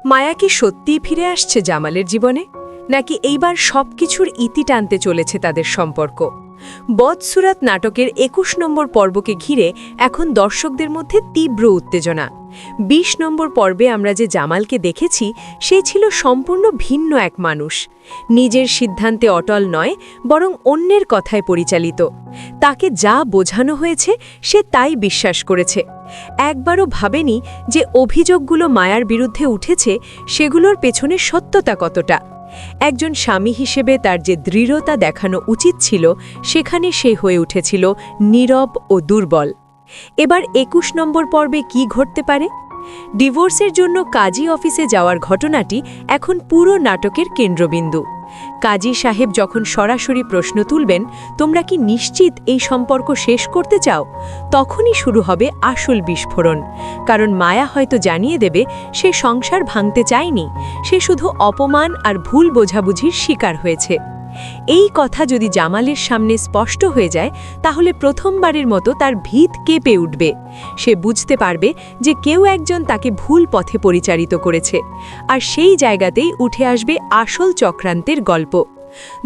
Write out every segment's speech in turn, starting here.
মায়া কি সত্যিই ফিরে আসছে জামালের জীবনে, নাকি এইবার সবকিছুর ইতি টানতে চলেছে তাদের সম্পর্ক? বদসুরাত নাটকের ২১ নম্বর পর্বকে ঘিরে এখন দর্শকদের মধ্যে তীব্র উত্তেজনা। ২০ নম্বর পর্বে আমরা যে জামালকে দেখেছি সে ছিল সম্পূর্ণ ভিন্ন এক মানুষ। নিজের সিদ্ধান্তে অটল নয়, বরং অন্যের কথায় পরিচালিত। তাকে যা বোঝানো হয়েছে সে তাই বিশ্বাস করেছে। একবারও ভাবেনি যে অভিযোগগুলো মায়ার বিরুদ্ধে উঠেছে সেগুলোর পেছনে সত্যতা কতটা। একজন স্বামী হিসেবে তার যে দৃঢ়তা দেখানো উচিত ছিল, সেখানে সে হয়ে উঠেছিল নীরব ও দুর্বল। এবার ২১ নম্বর পর্বে কি ঘটতে পারে? ডিভোর্সের জন্য কাজী অফিসে যাওয়ার ঘটনাটি এখন পুরো নাটকের কেন্দ্রবিন্দু। কাজী সাহেব যখন সরাসরি প্রশ্ন তুলবেন, তোমরা কি নিশ্চিত এই সম্পর্ক শেষ করতে চাও, তখনই শুরু হবে আসল বিস্ফোরণ। কারণ মায়া হয়তো জানিয়ে দেবে সে সংসার ভাঙতে চায়নি, সে শুধু অপমান আর ভুল বোঝাবুঝির শিকার হয়েছে। এই কথা যদি জামালের সামনে স্পষ্ট হয়ে যায়, তাহলে প্রথমবারের মতো তার ভিত কেঁপে উঠবে। সে বুঝতে পারবে যে কেউ একজন তাকে ভুল পথে পরিচালিত করেছে, আর সেই জায়গাতেই উঠে আসবে আসল চক্রান্তের গল্প।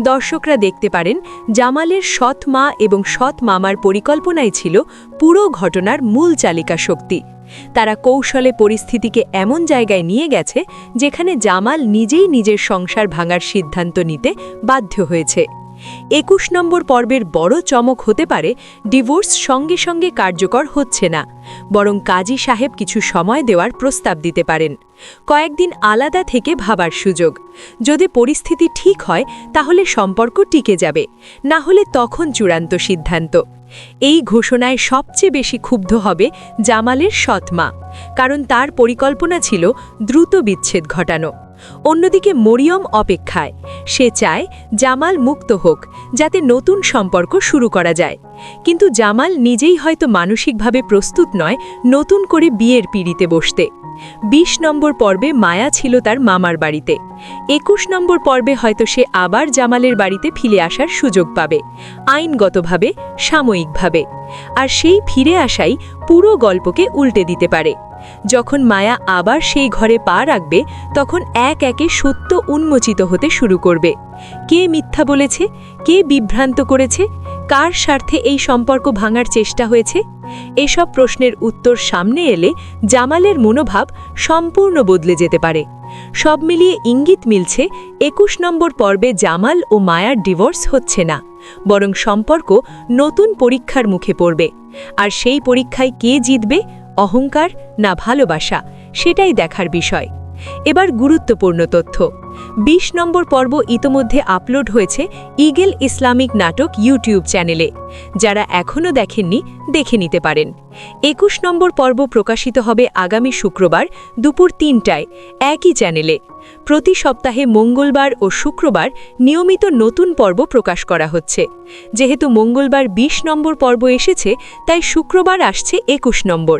দর্শকরা দেখতে পারেন জামালের সৎ মা এবং সৎ মামার পরিকল্পনাই ছিল পুরো ঘটনার মূল চালিকা শক্তি। তারা কৌশলে পরিস্থিতিকে এমন জায়গায় নিয়ে গেছে যেখানে জামাল নিজেই নিজের সংসার ভাঙার সিদ্ধান্ত নিতে বাধ্য হয়েছে। ২১ নম্বর পর্বের বড় চমক হতে পারে ডিভোর্স সঙ্গে সঙ্গে কার্যকর হচ্ছে না, বরং কাজী সাহেব কিছু সময় দেওয়ার প্রস্তাব দিতে পারেন। কয়েকদিন আলাদা থেকে ভাবার সুযোগ। যদি পরিস্থিতি ঠিক হয় তাহলে সম্পর্ক টিকে যাবে, না হলে তখন চূড়ান্ত সিদ্ধান্ত। এই ঘোষণায় সবচেয়ে বেশি ক্ষুব্ধ হবে জামালের সৎ মা, কারণ তার পরিকল্পনা ছিল দ্রুত বিচ্ছেদ ঘটানো। অন্যদিকে মরিয়ম অপেক্ষায়, সে চায় জামাল মুক্ত হোক যাতে নতুন সম্পর্ক শুরু করা যায়। কিন্তু জামাল নিজেই হয়তো মানসিকভাবে প্রস্তুত নয় নতুন করে বিয়ের পিঁড়িতে বসতে। ২০ নম্বর পর্বে মায়া ছিল তার মামার বাড়িতে। ২১ নম্বর পর্বে হয়তো সে আবার জামালের বাড়িতে ফিরে আসার সুযোগ পাবে, আইনগতভাবে, সাময়িকভাবে। আর সেই ফিরে আসাই পুরো গল্পকে উল্টে দিতে পারে। যখন মায়া আবার সেই ঘরে পা রাখবে, তখন এক একে সত্য উন্মোচিত হতে শুরু করবে। কে মিথ্যা বলেছে, কে বিভ্রান্ত করেছে, কার স্বার্থে এই সম্পর্ক ভাঙার চেষ্টা হয়েছে? এসব প্রশ্নের উত্তর সামনে এলে জামালের মনোভাব সম্পূর্ণ বদলে যেতে পারে। সব মিলিয়ে ইঙ্গিত মিলছে ২১ নম্বর পর্বে জামাল ও মায়ার ডিভোর্স হচ্ছে না, বরং সম্পর্ক নতুন পরীক্ষার মুখে পড়বে। আর সেই পরীক্ষায় কে জিতবে, অহংকার না ভালোবাসা, সেটাই দেখার বিষয়। এবার গুরুত্বপূর্ণ তথ্য। ২০ নম্বর পর্ব ইতোমধ্যে আপলোড হয়েছে ইগল ইসলামিক নাটক ইউটিউব চ্যানেলে। যারা এখনও দেখেননি, দেখে নিতে পারেন। ২১ নম্বর পর্ব প্রকাশিত হবে আগামী শুক্রবার দুপুর ৩টায় একই চ্যানেলে। প্রতি সপ্তাহে মঙ্গলবার ও শুক্রবার নিয়মিত নতুন পর্ব প্রকাশ করা হচ্ছে। যেহেতু মঙ্গলবার ২০ নম্বর পর্ব এসেছে, তাই শুক্রবার আসছে ২১ নম্বর।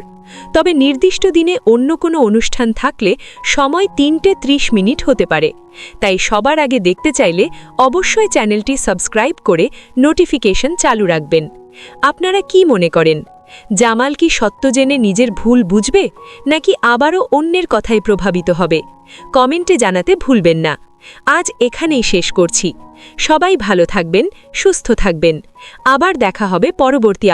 তবে নির্দিষ্ট দিনে অন্য কোনো অনুষ্ঠান থাকলে সময় ৩:৩০ হতে পারে। তাই সবার আগে দেখতে চাইলে অবশ্যই চ্যানেলটি সাবস্ক্রাইব করে নোটিফিকেশন চালু রাখবেন। আপনারা কি মনে করেন, জামাল কি সত্য জেনে নিজের ভুল বুঝবে, নাকি আবারও অন্যের কথায় প্রভাবিত হবে? কমেন্টে জানাতে ভুলবেন না। আজ এখানেই শেষ করছি। সবাই ভালো থাকবেন, সুস্থ থাকবেন। আবার দেখা হবে পরবর্তী